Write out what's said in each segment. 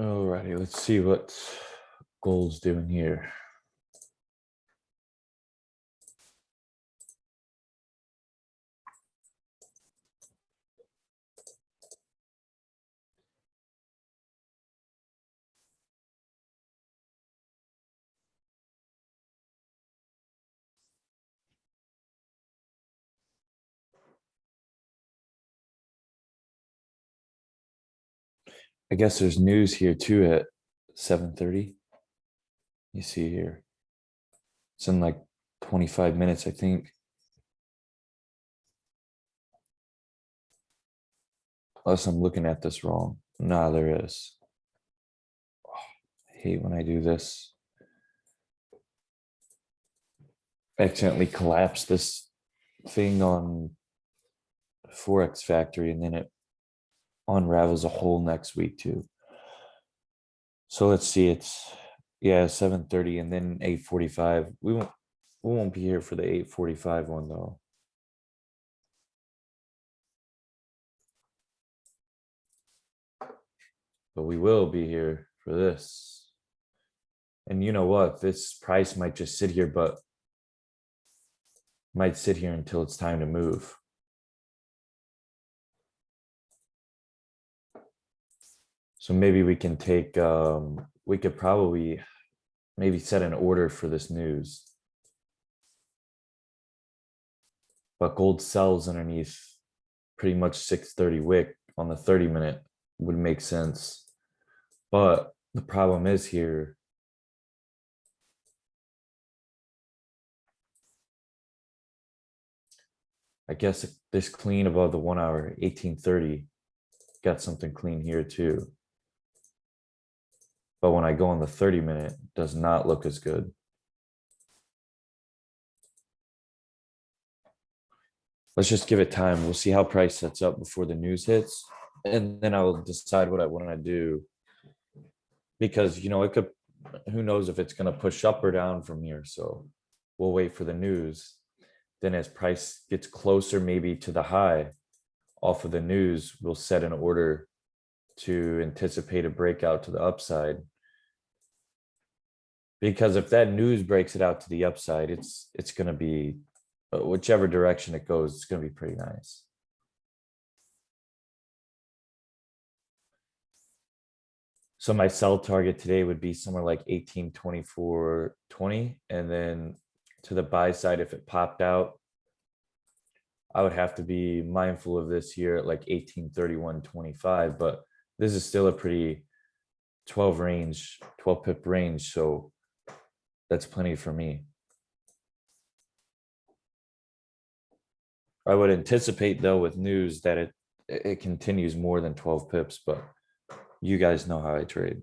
Alrighty, let's see what gold's doing here. I guess there's news here too at 7:30. You see here. It's in like 25 minutes, I think. Unless I'm looking at this wrong. Nah, there is. Oh, I hate when I do this. I accidentally collapse this thing on Forex Factory and then it unravels a whole next week too. So let's see, it's 7:30 and then 8:45. We won't be here for the 8:45 one though. But we will be here for this. And you know what? This price might just sit here, but might sit here until it's time to move. So maybe we can take, we could probably maybe set an order for this news. But gold sells underneath pretty much 630 wick on the 30-minute would make sense. But the problem is here, I guess this clean above the 1 hour, 1830, got something clean here too. But when I go on the 30-minute, it does not look as good. Let's just give it time. We'll see how price sets up before the news hits. And then I'll decide what I want to do. Because, it could, who knows if it's going to push up or down from here. So we'll wait for the news. Then as price gets closer, maybe to the high off of the news, we'll set an order to anticipate a breakout to the upside. Because if that news breaks it out to the upside, it's going to be, whichever direction it goes, it's going to be pretty nice. So my sell target today would be somewhere like 1824.20. And then to the buy side, if it popped out, I would have to be mindful of this here at like 1831.25. But this is still a pretty 12 pip range. So that's plenty for me. I would anticipate though with news that it continues more than 12 pips, but you guys know how I trade.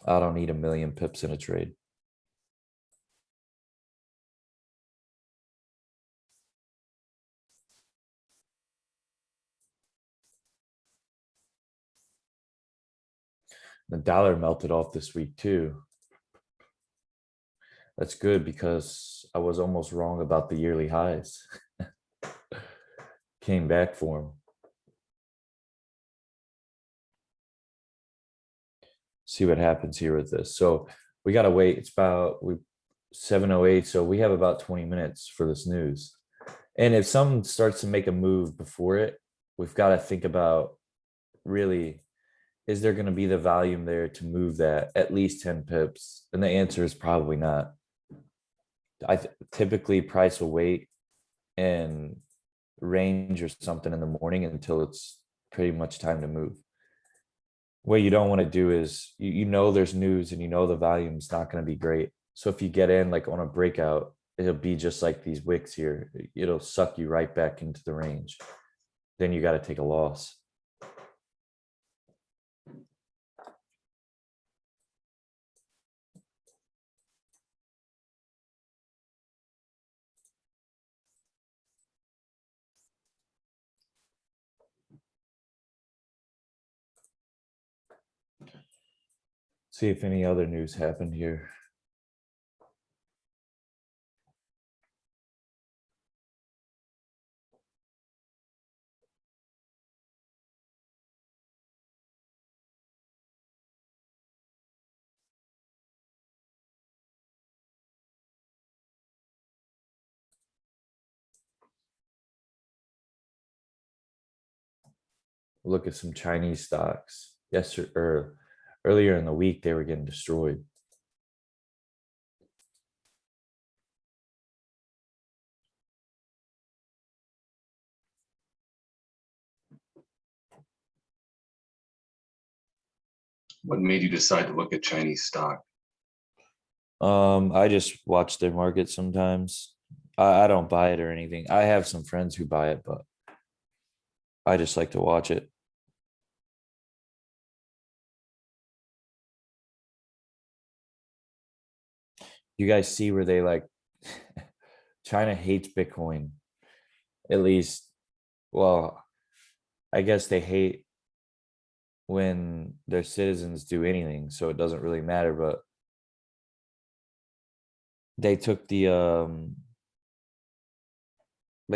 I don't need a million pips in a trade. The dollar melted off this week too. That's good because I was almost wrong about the yearly highs. Came back for them. See what happens here with this. So we got to wait. It's about 7:08. So we have about 20 minutes for this news. And if someone starts to make a move before it, we've got to think about really, is there going to be the volume there to move that at least 10 pips? And the answer is probably not. Typically price will wait and range or something in the morning until it's pretty much time to move. What you don't want to do is there's news and the volume's not going to be great. So if you get in like on a breakout, it'll be just like these wicks here. It'll suck you right back into the range. Then you got to take a loss. See if any other news happened here. look at some Chinese stocks. Yesterday or earlier in the week, they were getting destroyed. What made you decide to look at Chinese stock? I just watch their market sometimes. I don't buy it or anything. I have some friends who buy it, but I just like to watch it. You guys see where they like China hates Bitcoin. At least, well, I guess they hate when their citizens do anything, so it doesn't really matter, but they took they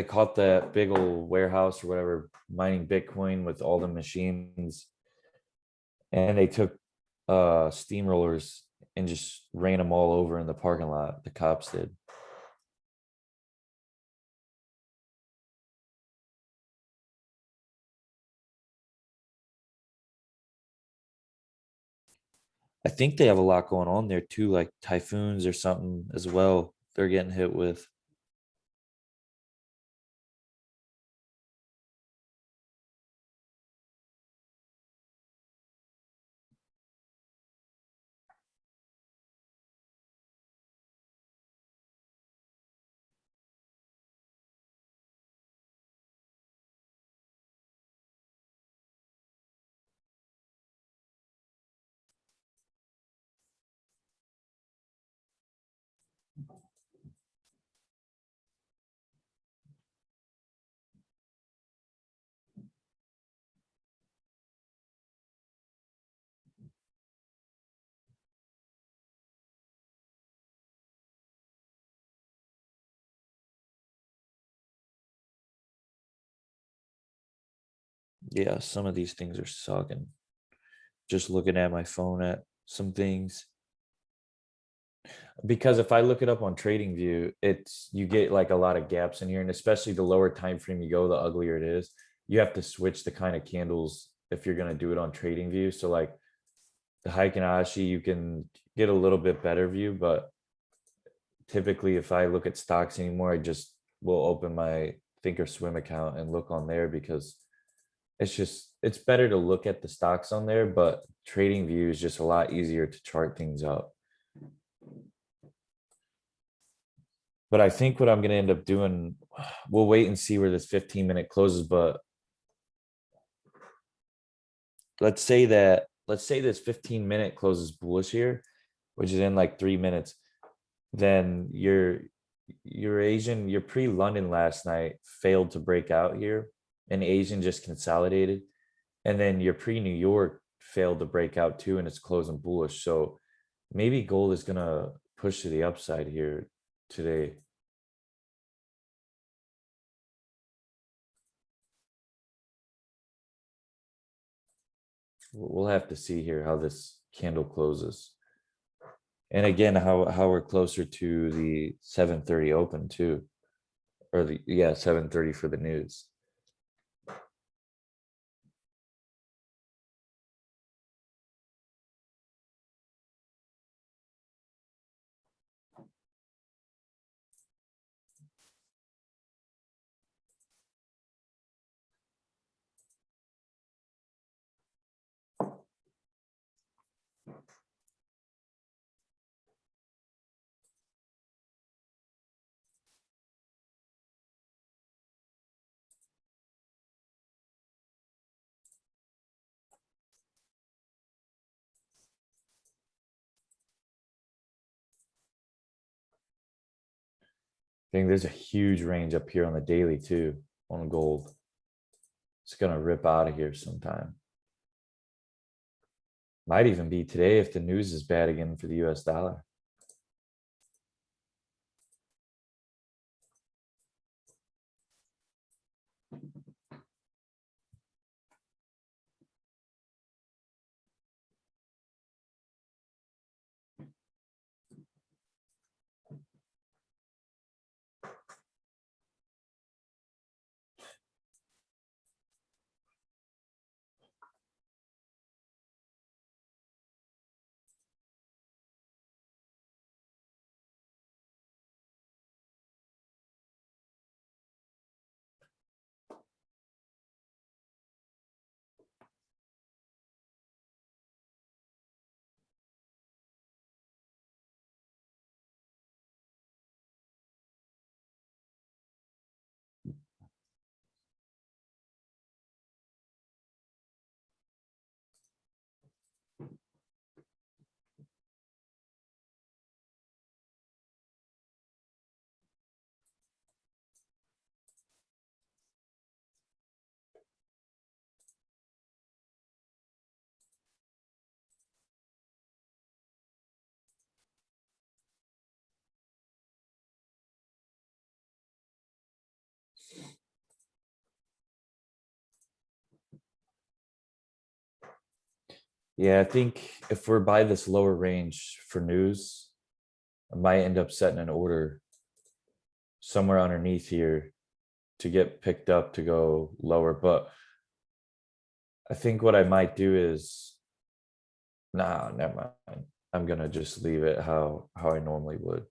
caught that big old warehouse or whatever mining Bitcoin with all the machines, and they took steamrollers and just ran them all over in the parking lot. The cops did. I think they have a lot going on there too, like typhoons or something as well. They're getting hit with. Yeah, some of these things are sucking. Just looking at my phone at some things. Because if I look it up on trading view, it's you get like a lot of gaps in here, and especially the lower time frame you go, the uglier it is. You have to switch the kind of candles if you're going to do it on trading view. So like the Heiken Ashi, you can get a little bit better view, but typically if I look at stocks anymore, I just will open my Thinkorswim account and look on there, because it's better to look at the stocks on there, but trading view is just a lot easier to chart things up. But I think what I'm going to end up doing, we'll wait and see where this 15-minute closes, but let's say this 15-minute closes bullish here, which is in like 3 minutes, then your pre-London last night failed to break out here, and Asian just consolidated, and then your pre-New York failed to break out too, and it's closing bullish. So maybe gold is gonna push to the upside here today. We'll have to see here how this candle closes. And again, how we're closer to the 7:30 open too. Or the 7:30 for the news. I think there's a huge range up here on the daily too on gold. It's gonna rip out of here sometime. Might even be today if the news is bad again for the US dollar. Yeah, I think if we're by this lower range for news, I might end up setting an order somewhere underneath here to get picked up to go lower. But I think what I might do is, nah, never mind. I'm gonna just leave it how I normally would.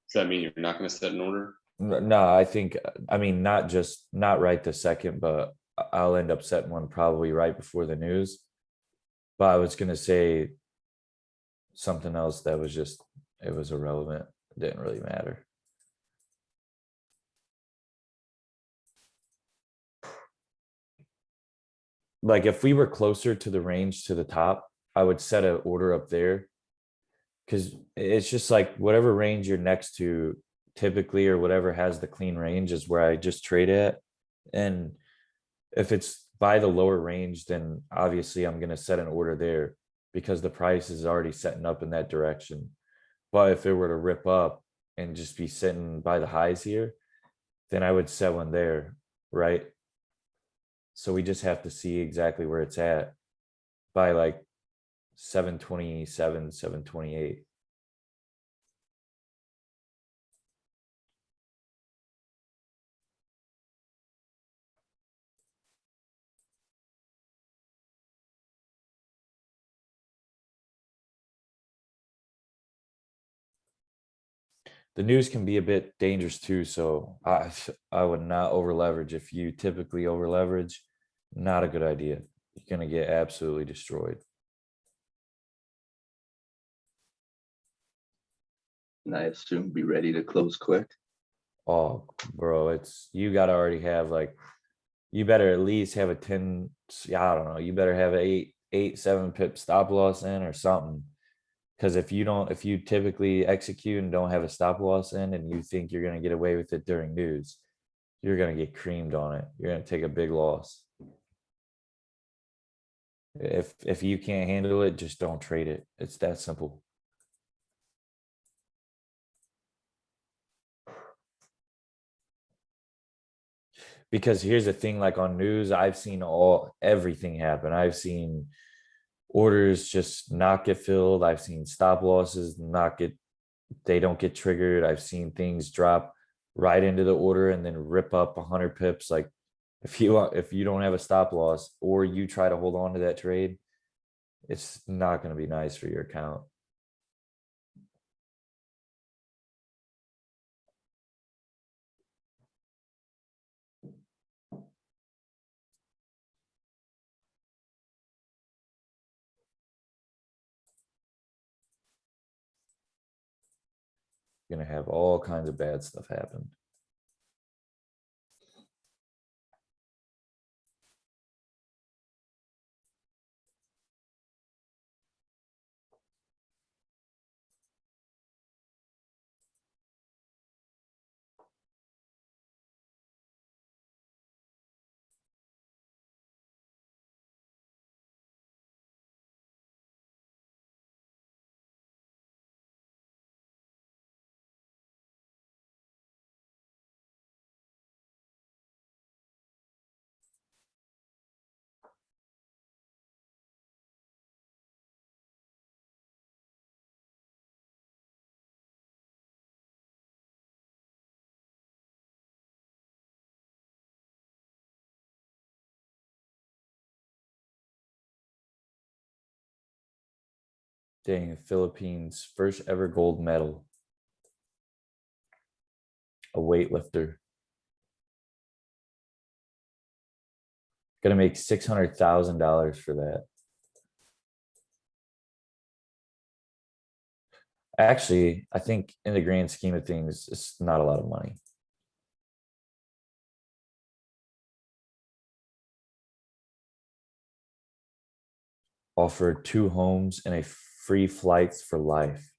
Does that mean you're not gonna set an order? No, I think, I mean, not right this second, but I'll end up setting one probably right before the news. But I was gonna say something else that was just, it was irrelevant. It didn't really matter. Like if we were closer to the range to the top, I would set an order up there. Cause it's just like whatever range you're next to typically, or whatever has the clean range is where I just trade at. And if it's by the lower range, then obviously I'm gonna set an order there because the price is already setting up in that direction. But if it were to rip up and just be sitting by the highs here, then I would set one there, right? So we just have to see exactly where it's at by like 727, 728. The news can be a bit dangerous too, so I would not over leverage. If you typically over leverage, not a good idea. You're gonna get absolutely destroyed. And I assume be ready to close quick. Oh, bro, it's, you gotta already have like, you better at least have a 10, yeah, I don't know, you better have a 7 pip stop loss in or something. Because if you don't, if you typically execute and don't have a stop loss in and you think you're gonna get away with it during news, you're gonna get creamed on it. You're gonna take a big loss. If you can't handle it, just don't trade it. It's that simple. Because here's the thing, like on news, I've seen everything happen. I've seen orders just not get filled. I've seen stop losses not get, they don't get triggered. I've seen things drop right into the order and then rip up 100 pips. Like if you don't have a stop loss or you try to hold on to that trade, it's not going to be nice for your account. You're going to have all kinds of bad stuff happen. Dang, Philippines first ever gold medal. A weightlifter. Gonna make $600,000 for that. Actually, I think in the grand scheme of things, it's not a lot of money. Offered 2 homes and a free flights for life.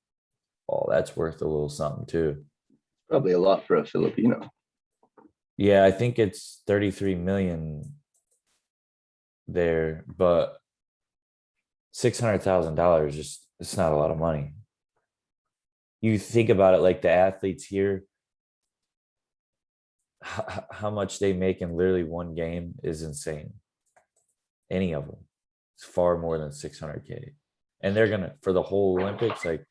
Oh, that's worth a little something too. Probably a lot for a Filipino. Yeah, I think it's 33 million there, but $600,000, just, it's not a lot of money. You think about it, like the athletes here, how much they make in literally one game is insane. Any of them. It's far more than 600K. And they're gonna, for the whole Olympics, like,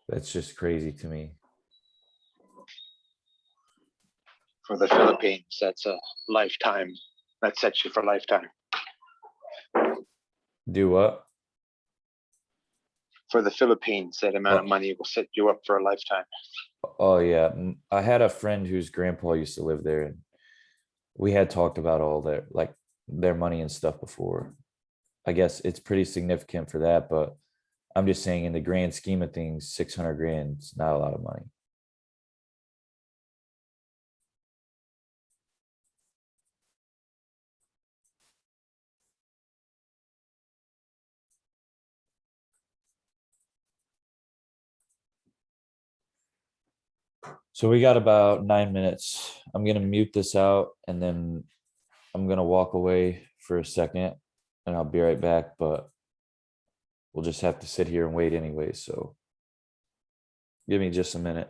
that's just crazy to me. For the Philippines, that's a lifetime. That sets you for lifetime. Do what? For the Philippines, that amount of money will set you up for a lifetime. Oh yeah, I had a friend whose grandpa used to live there, and we had talked about all their like their money and stuff before. I guess it's pretty significant for that, but I'm just saying in the grand scheme of things, 600 grand is not a lot of money. So we got about 9 minutes. I'm gonna mute this out and then I'm gonna walk away for a second and I'll be right back, but we'll just have to sit here and wait anyway, so give me just a minute.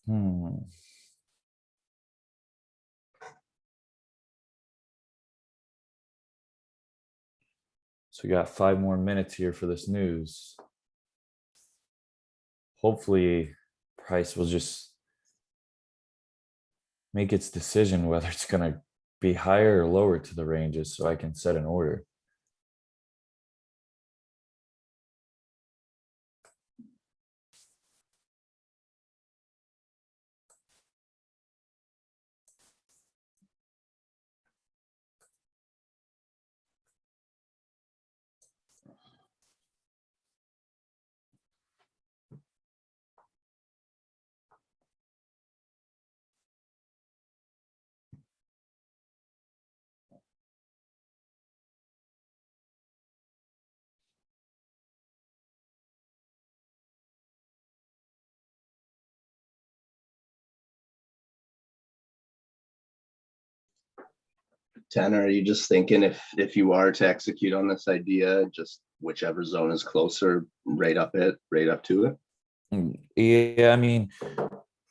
Hmm. So we got 5 more minutes here for this news. Hopefully price will just make its decision whether it's gonna be higher or lower to the ranges so I can set an order. Tanner, are you just thinking if you are to execute on this idea, just whichever zone is closer, right up to it? Yeah, I mean,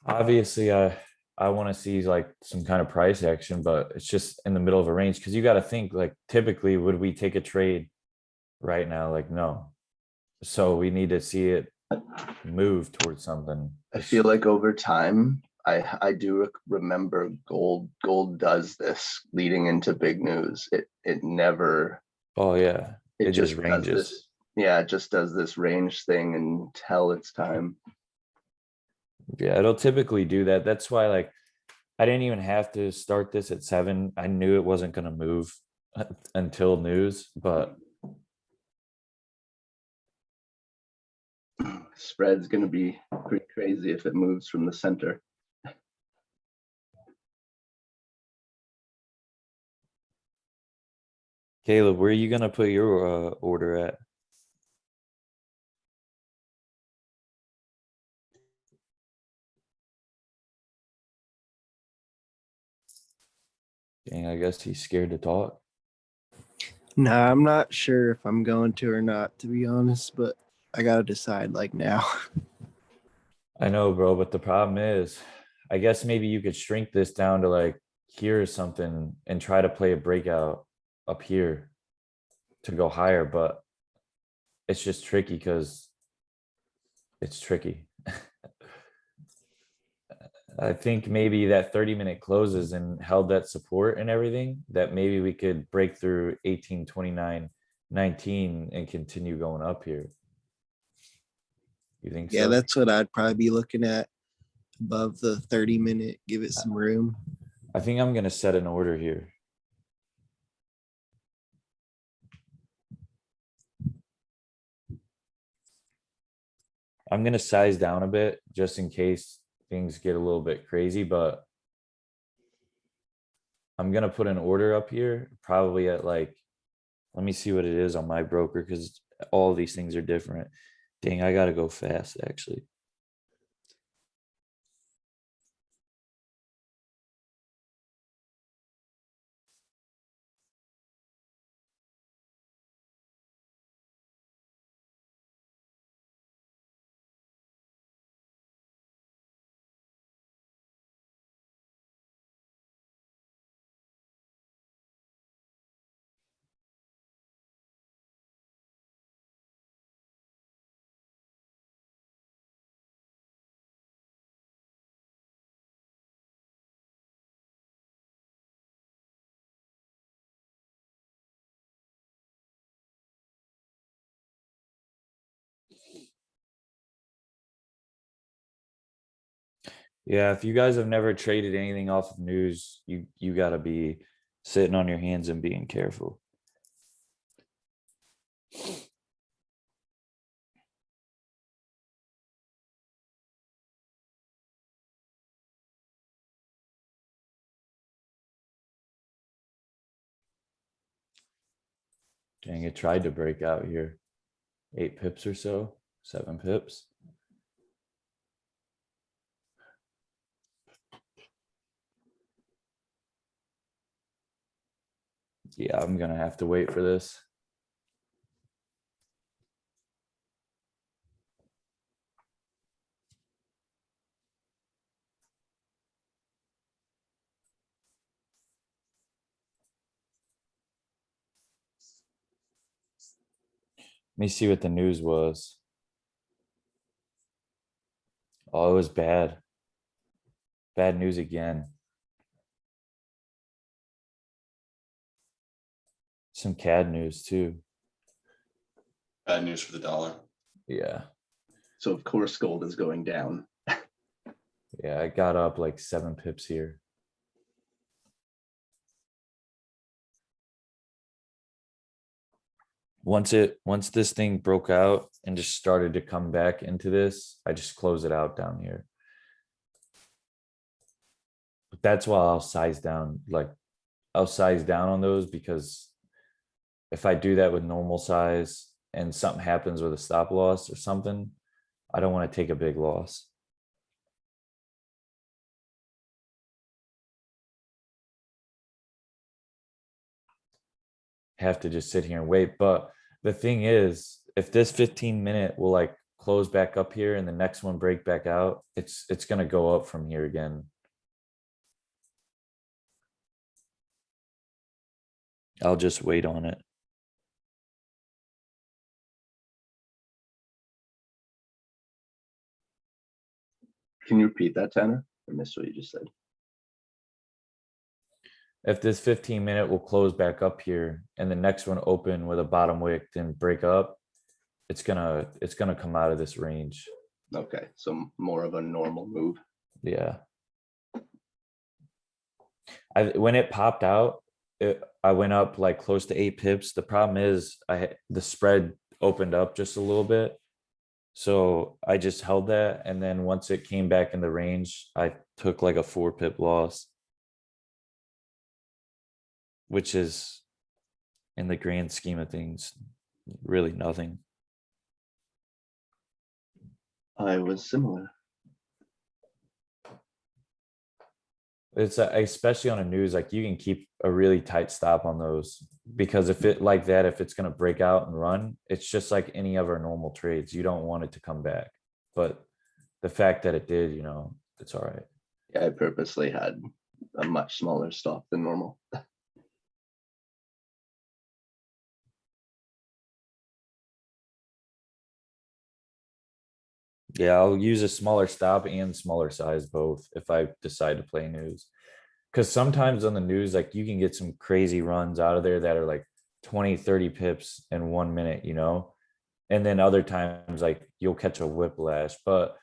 obviously I want to see like some kind of price action, but it's just in the middle of a range because you got to think like typically would we take a trade right now? Like no. So we need to see it move towards something. I feel like over time, I do remember gold does this leading into big news. It never, Oh yeah, it it just just does ranges. this. Yeah, it just does this range thing until it's time. Yeah, it'll typically do that. That's why like I didn't even have to start this at 7. I knew it wasn't going to move until news, but Spread's gonna be pretty crazy if it moves from the center. Caleb, where are you going to put your order at? Dang, I guess he's scared to talk. Nah, I'm not sure if I'm going to or not, to be honest, but I gotta decide like now. I know, bro, but the problem is, I guess maybe you could shrink this down to like here or something and try to play a breakout up here to go higher, but it's just tricky because it's tricky. I think maybe that 30-minute closes and held that support and everything, that maybe we could break through 18, 29, 19 and continue going up here. You think Yeah, so? that's what I'd probably be looking at above the 30-minute, give it some room. I think I'm gonna set an order here. I'm gonna size down a bit just in case things get a little bit crazy, but I'm gonna put an order up here, probably at like, let me see what it is on my broker because all of these things are different. Dang, I gotta go fast actually. Yeah, if you guys have never traded anything off of news, you gotta be sitting on your hands and being careful. Dang, it tried to break out here. 8 pips or so, 7 pips. Yeah, I'm gonna have to wait for this. Let me see what the news was. Oh, it was bad. Bad news again. Some CAD news too. Bad news for the dollar. Yeah. So of course gold is going down. Yeah, I got up like 7 pips here. Once this thing broke out and just started to come back into this, I just close it out down here. But that's why I'll size down, like I'll size down on those, because if I do that with normal size and something happens with a stop loss or something, I don't want to take a big loss. Have to just sit here and wait. But the thing is, if this 15-minute will like close back up here and the next one break back out, it's going to go up from here again. I'll just wait on it. Can you repeat that, Tanner? I missed what you just said. If this 15-minute will close back up here and the next one open with a bottom wick then break up, it's gonna come out of this range. Okay, so more of a normal move. Yeah. When it popped out, I went up like close to 8 pips. The problem is the spread opened up just a little bit. So I just held that. And then once it came back in the range, I took like a 4 pip loss, which is in the grand scheme of things, really nothing. I was similar. It's especially on a news, like you can keep a really tight stop on those, because if it like that, if it's going to break out and run, it's just like any other normal trades. You don't want it to come back. But the fact that it did, it's all right. Yeah, I purposely had a much smaller stop than normal. Yeah, I'll use a smaller stop and smaller size both if I decide to play news. Because sometimes on the news, like you can get some crazy runs out of there that are like 20, 30 pips in 1 minute, and then other times like you'll catch a whiplash. But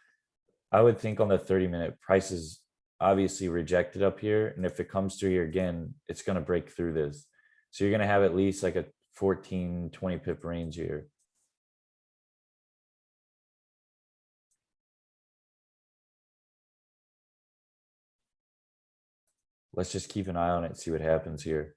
I would think on the 30-minute prices obviously rejected up here. And if it comes through here again, it's going to break through this. So you're going to have at least like a 14, 20 pip range here. Let's just keep an eye on it and see what happens here.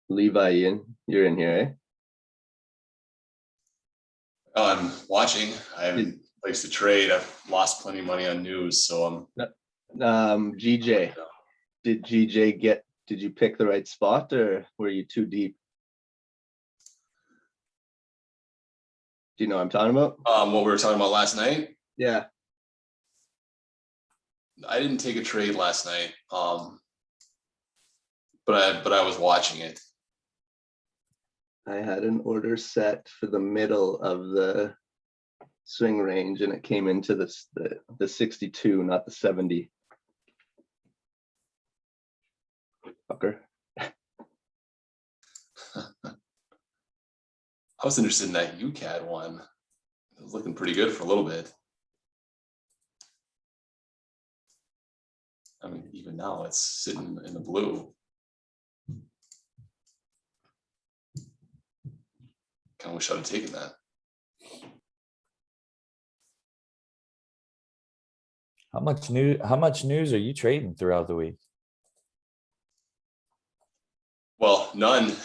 Levi, you're in here, eh? Oh, I'm watching. I haven't placed a trade. I've lost plenty of money on news, so I'm GJ, did you pick the right spot or were you too deep? Do you know what I'm talking about? what we were talking about last night. Yeah. I didn't take a trade last night, but I was watching it. I had an order set for the middle of the swing range and it came into the 62, not the 70. Fucker. I was interested in that UCAD one. It was looking pretty good for a little bit. I mean, even now it's sitting in the blue. Kind of wish I'd have taken that. How much news are you trading throughout the week? Well, none.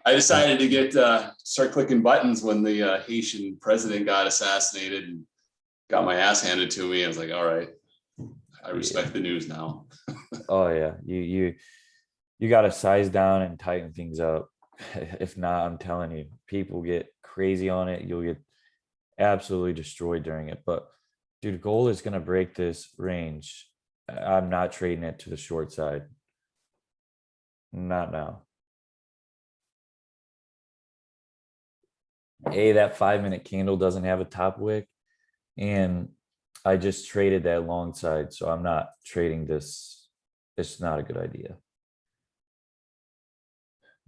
I decided to start clicking buttons when the Haitian president got assassinated and got my ass handed to me. I was like, all right, I respect the news now. Oh yeah, you got to size down and tighten things up. If not, I'm telling you, people get crazy on it. You'll get absolutely destroyed during it. But dude, gold is gonna break this range. I'm not trading it to the short side. Not now. That 5-minute candle doesn't have a top wick, and I just traded that long side, so I'm not trading this. It's not a good idea.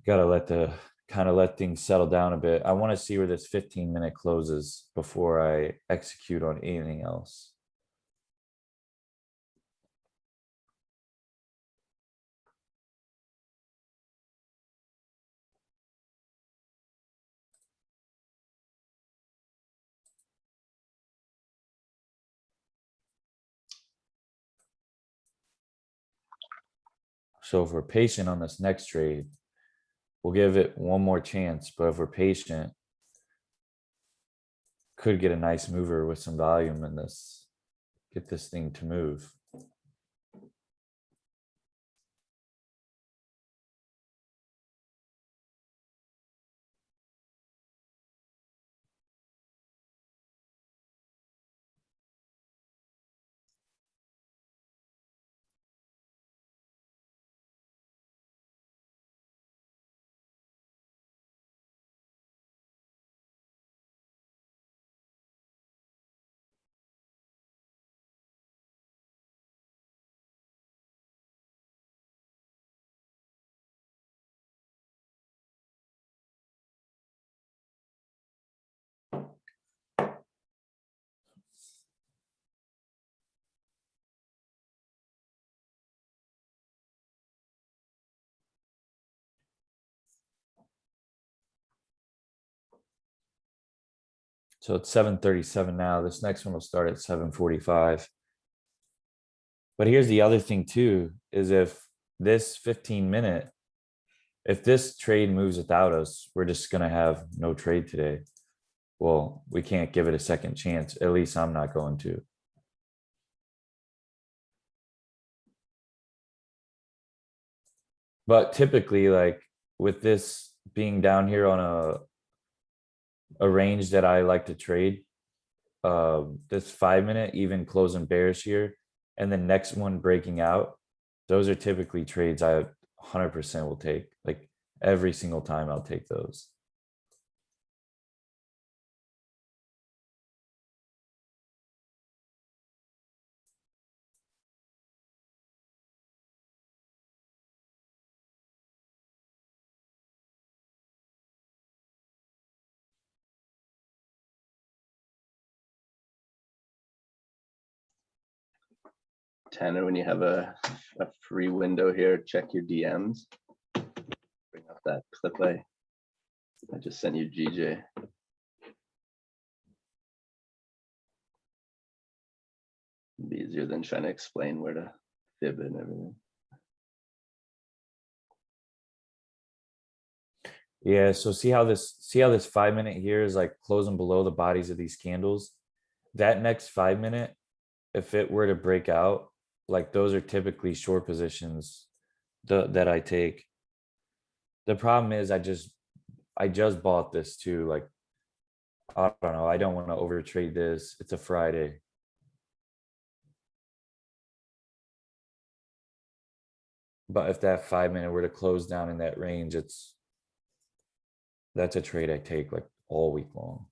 Gotta let things settle down a bit. I want to see where this 15-minute closes before I execute on anything else. So if we're patient on this next trade, we'll give it one more chance. But if we're patient, could get a nice mover with some volume in this, get this thing to move. So it's 7:37 now. This next one will start at 7:45. But here's the other thing too, is if this 15-minute, if this trade moves without us, we're just gonna have no trade today. Well, we can't give it a second chance. At least I'm not going to. But typically, like with this being down here on a range that I like to trade, this 5-minute even closing bearish here, and the next one breaking out, those are typically trades I 100% will take. Like every single time I'll take those. Tanner, when you have a free window here, check your DMs. Bring up that clip I just sent you, GJ. It'd be easier than trying to explain where to fib and everything. Yeah, so see how this 5-minute here is like closing below the bodies of these candles. That next 5-minute, if it were to break out, like those are typically short positions that I take. The problem is I just bought this too. Like, I don't know. I don't want to overtrade this. It's a Friday. But if that 5-minute were to close down in that range, that's a trade I take like all week long.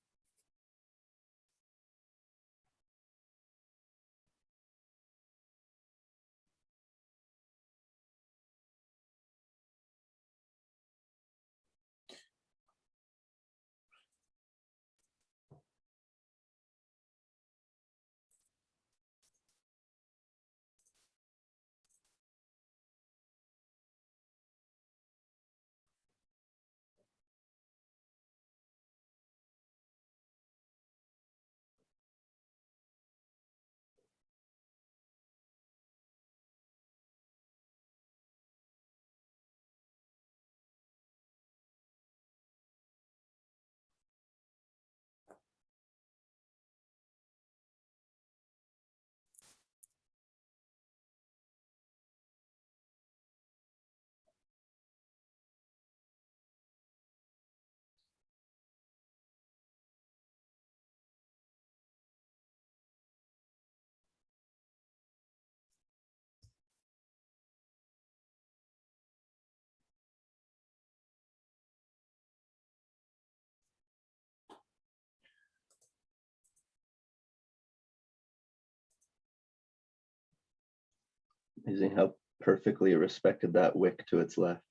Using how perfectly it respected that wick to its left.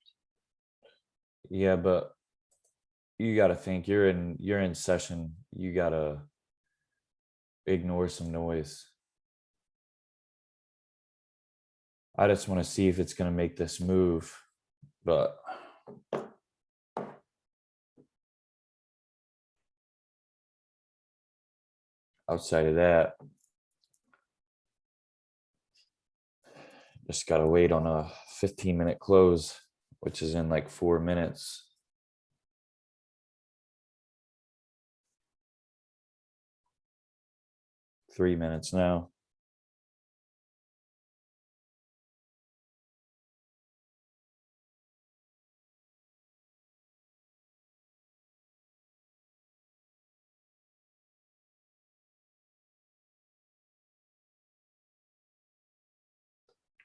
Yeah, but you gotta think you're in session. You gotta ignore some noise. I just want to see if it's gonna make this move, but outside of that, just gotta wait on a 15-minute close, which is in like 4 minutes. Three minutes now.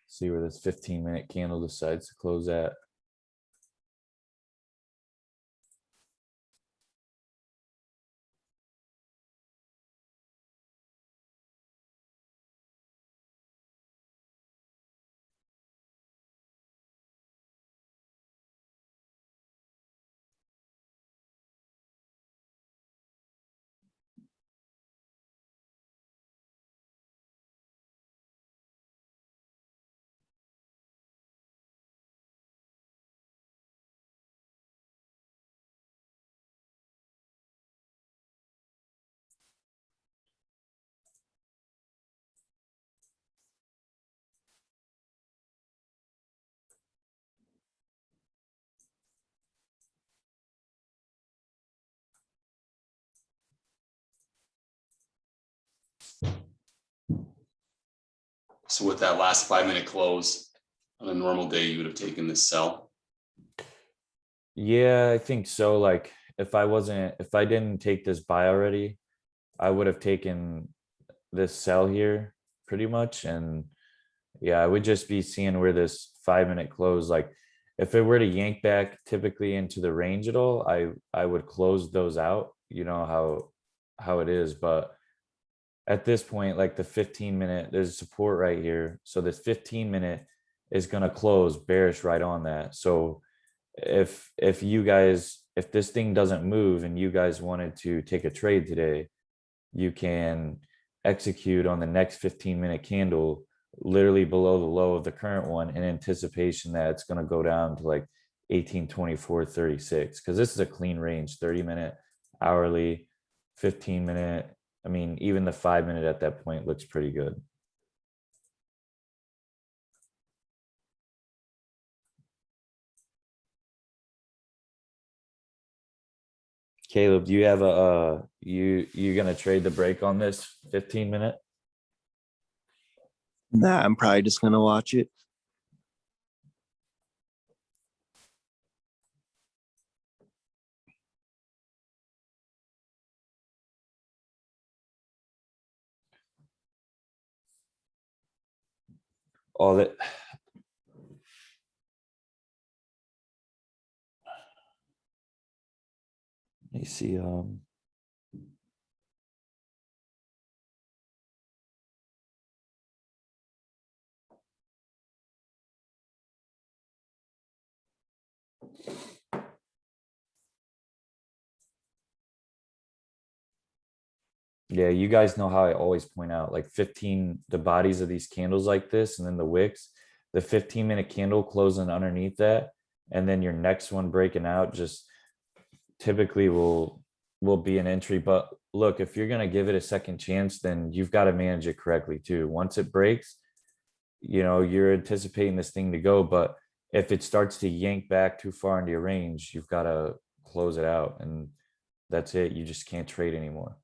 See where this 15-minute candle decides to close at. So with that last 5-minute close, on a normal day, you would have taken this sell. Yeah, I think so. Like if I didn't take this buy already, I would have taken this sell here pretty much. And yeah, I would just be seeing where this 5-minute close, like if it were to yank back typically into the range at all, I would close those out, you know how it is. But at this point, like the 15-minute, there's support right here. So this 15-minute is gonna close bearish right on that. So if you guys, if this thing doesn't move and you guys wanted to take a trade today, you can execute on the next 15-minute candle literally below the low of the current one in anticipation that it's going to go down to like 1824.36, because this is a clean range. 30-minute, hourly, 15-minute. I mean, even the 5-minute at that point looks pretty good. Caleb, do you have a you gonna trade the break on this 15-minute? Nah, I'm probably just gonna watch it. All that. Let me see. Yeah, you guys know how I always point out like 15, the bodies of these candles like this, and then the wicks, the 15-minute candle closing underneath that, and then your next one breaking out just typically will be an entry. But look, if you're gonna give it a second chance, then you've got to manage it correctly too. Once it breaks, you know, you're anticipating this thing to go, but if it starts to yank back too far into your range, you've got to close it out, and that's it. You just can't trade anymore.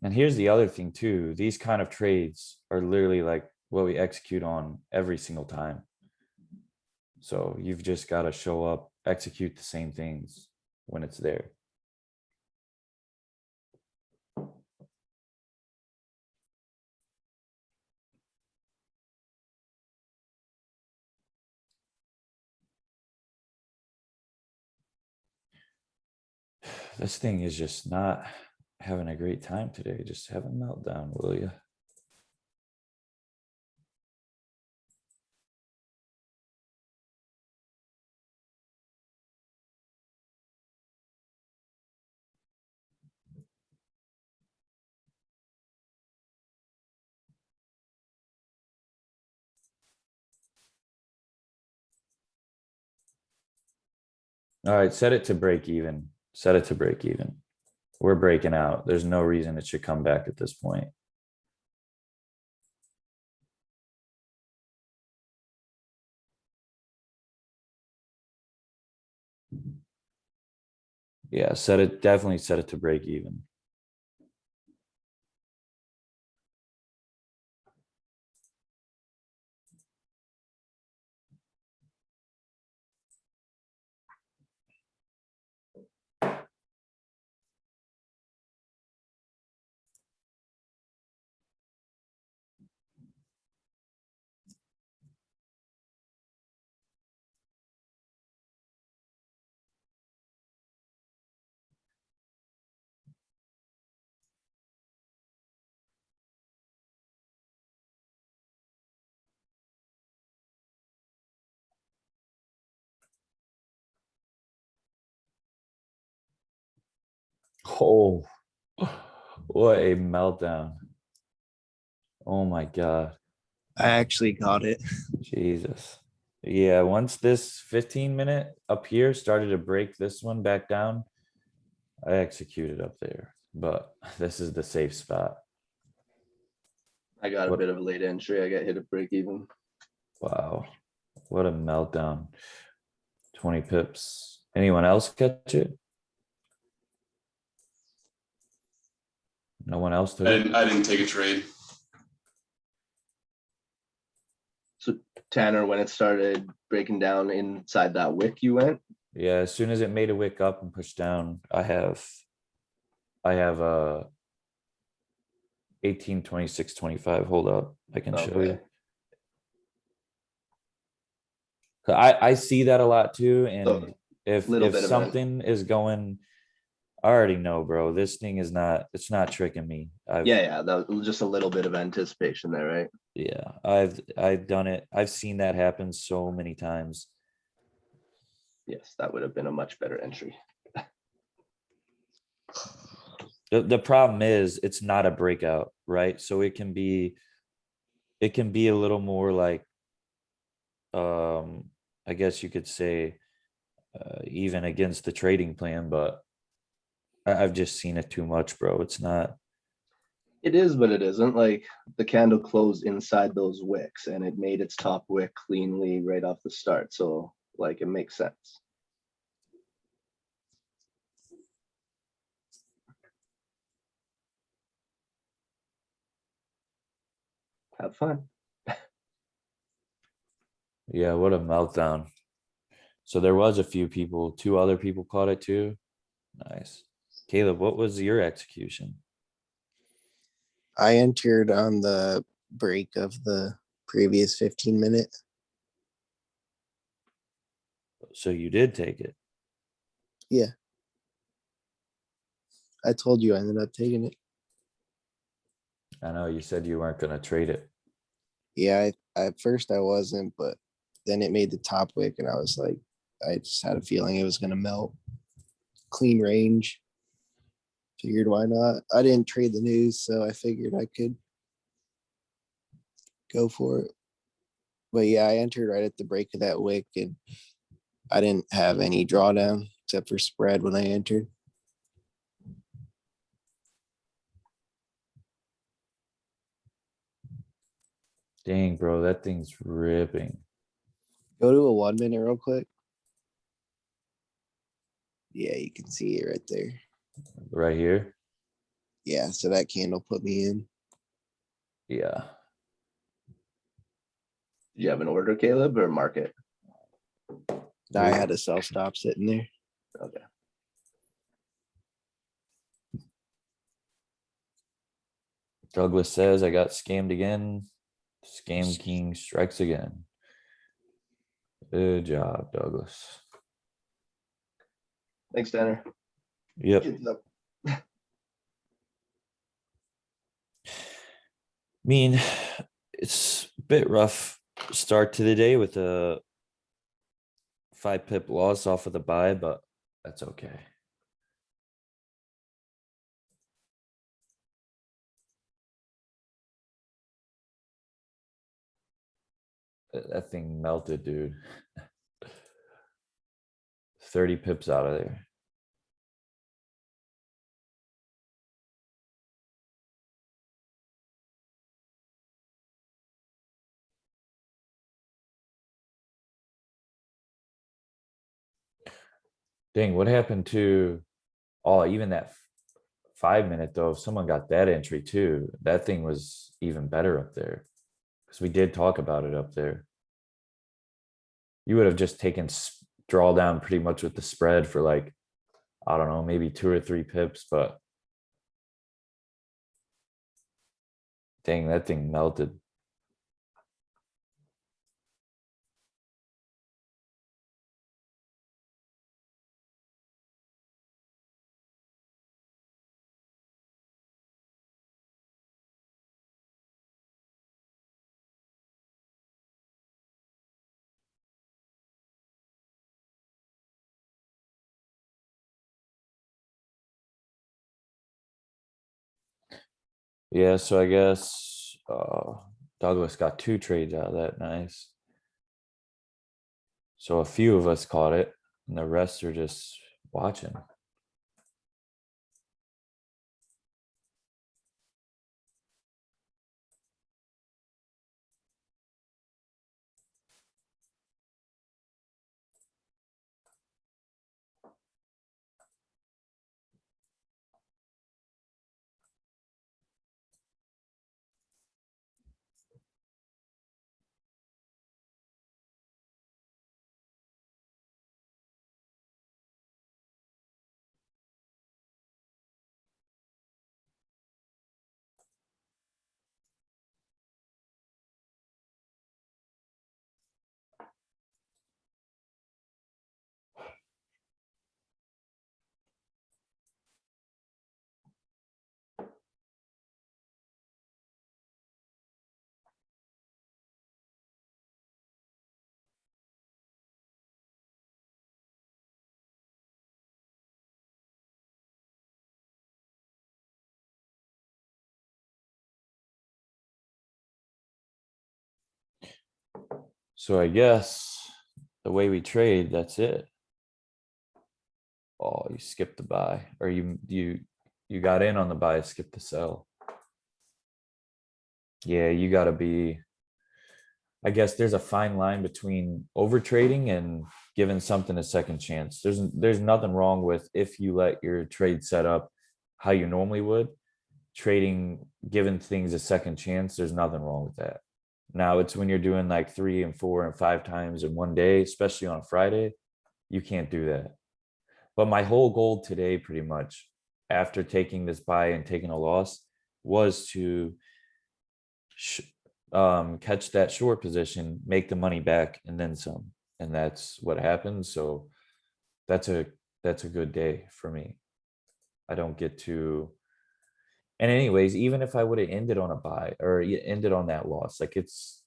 And here's the other thing too, these kind of trades are literally like what we execute on every single time. So you've just got to show up, execute the same things when it's there. This thing is just not having a great time today. Just have a meltdown, will you? All right, set it to break even. Set it to break even. We're breaking out. There's no reason it should come back at this point. Yeah, definitely set it to break even. Oh, what a meltdown. Oh my God. I actually got it. Jesus. Yeah, once this 15-minute up here started to break this one back down, I executed up there, but this is the safe spot. I got a What- bit of a late entry. I got hit at break even. Wow, what a meltdown. 20 pips. Anyone else catch it? No one else took it? I didn't take a trade. So Tanner, when it started breaking down inside that wick, you went. Yeah, as soon as it made a wick up and pushed down, I have a 18, 26, 25. Hold up. I can show you. Okay. I see that a lot too. So, And if little bit of an- something is going, I already know, bro. This thing is not, it's not tricking me. Yeah, that was just a little bit of anticipation there, right? Yeah, I've done it. I've seen that happen so many times. Yes, that would have been a much better entry. The problem is it's not a breakout, right? So it can be a little more like, I guess you could say, even against the trading plan, but I've just seen it too much, bro. It's not. It is, but it isn't. Like the candle closed inside those wicks and it made its top wick cleanly right off the start. So like it makes sense. Have fun. Yeah, what a meltdown. So there was a few people, two other people caught it too. Nice. Caleb, what was your execution? I entered on the break of the previous 15-minute. So you did take it. Yeah. I told you I ended up taking it. I know you said you weren't going to trade it. Yeah, at first I wasn't, but then it made the top wick and I was like, I just had a feeling it was gonna melt. Clean range. Figured why not? I didn't trade the news, so I figured I could go for it. But yeah, I entered right at the break of that wick and I didn't have any drawdown except for spread when I entered. Dang, bro, that thing's ripping. Go to a 1 minute real quick. Yeah, you can see it right there. Right here. Yeah, so that candle put me in. Yeah. Do you have an order, Caleb, or market? I had a self stop sitting there. Okay. Douglas says I got scammed again. Scam king strikes again. Good job, Douglas. Thanks, Tanner. Yep. Heads up. Mean, it's a bit rough start to the day with a 5 pip loss off of the buy, but that's okay. That thing melted, dude. 30 pips out of there. Dang, what happened to, oh, even that 5 minute though, if someone got that entry too, that thing was even better up there. Because we did talk about it up there. You would have just taken drawdown pretty much with the spread for like, I don't know, maybe 2 or 3 pips, but dang, that thing melted. Yeah, so I guess Douglas got 2 trades out of that. Nice. So a few of us caught it, and the rest are just watching. So I guess the way we trade, that's it. Oh, you skipped the buy, or you got in on the buy, skip the sell. Yeah, you gotta be, I guess there's a fine line between over trading and giving something a second chance. There's nothing wrong with, if you let your trade set up how you normally would, trading, giving things a second chance, there's nothing wrong with that. Now it's when you're doing like 3 and 4 and 5 times in one day, especially on a Friday, you can't do that. But my whole goal today, pretty much, after taking this buy and taking a loss, was to catch that short position, make the money back, and then some. And that's what happened. So that's a good day for me. I don't get to. And anyways, even if I would have ended on a buy or ended on that loss, like it's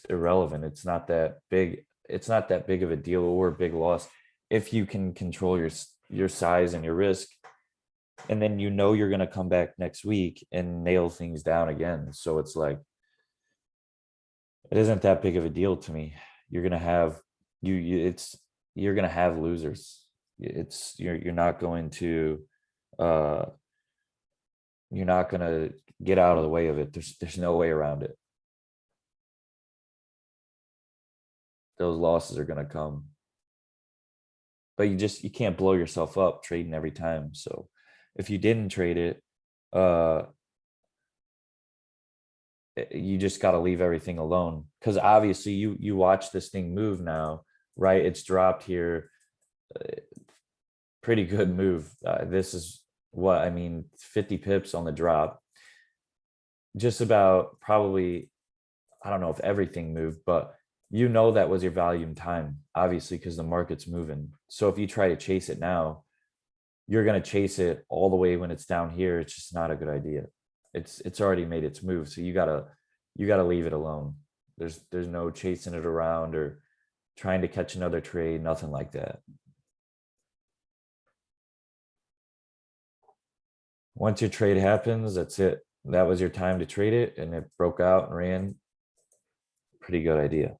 irrelevant. It's not that big. It's not that big of a deal or a big loss if you can control your size and your risk. And then you know you're gonna come back next week and nail things down again. So it's like, it isn't that big of a deal to me. You're gonna have you're gonna have losers. You're not going to uh you're not gonna get out of the way of it. There's no way around it. Those losses are gonna come. But you can't blow yourself up trading every time. So if you didn't trade it, uh, you just got to leave everything alone. Because obviously you watch this thing move now, right? It's dropped here. Pretty good move. This is what I mean, 50 pips on the drop. Just about probably, I don't know if everything moved, but you know that was your volume time, obviously, because the market's moving. So if you try to chase it now, you're going to chase it all the way when it's down here. It's just not a good idea. It's already made its move, so you gotta leave it alone. There's no chasing it around or trying to catch another trade, nothing like that. Once your trade happens, that's it. That was your time to trade it, and it broke out and ran. Pretty good idea.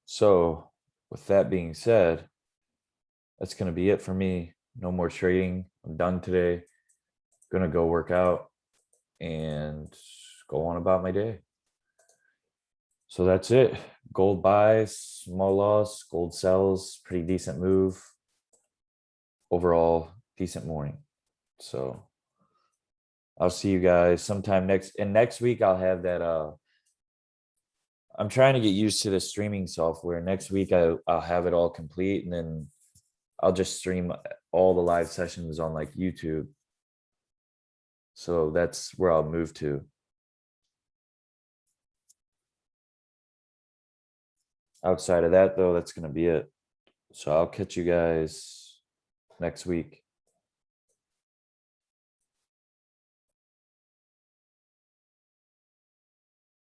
So with that being said, that's going to be it for me. No more trading. I'm done today. Gonna go work out and go on about my day. So that's it. Gold buys, small loss, gold sells, pretty decent move. Overall, decent morning. So I'll see you guys sometime next week. I'll have that. I'm trying to get used to the streaming software. Next week I'll have it all complete, and then I'll just stream all the live sessions on like YouTube. So that's where I'll move to. Outside of that, though, that's going to be it. So I'll catch you guys next week.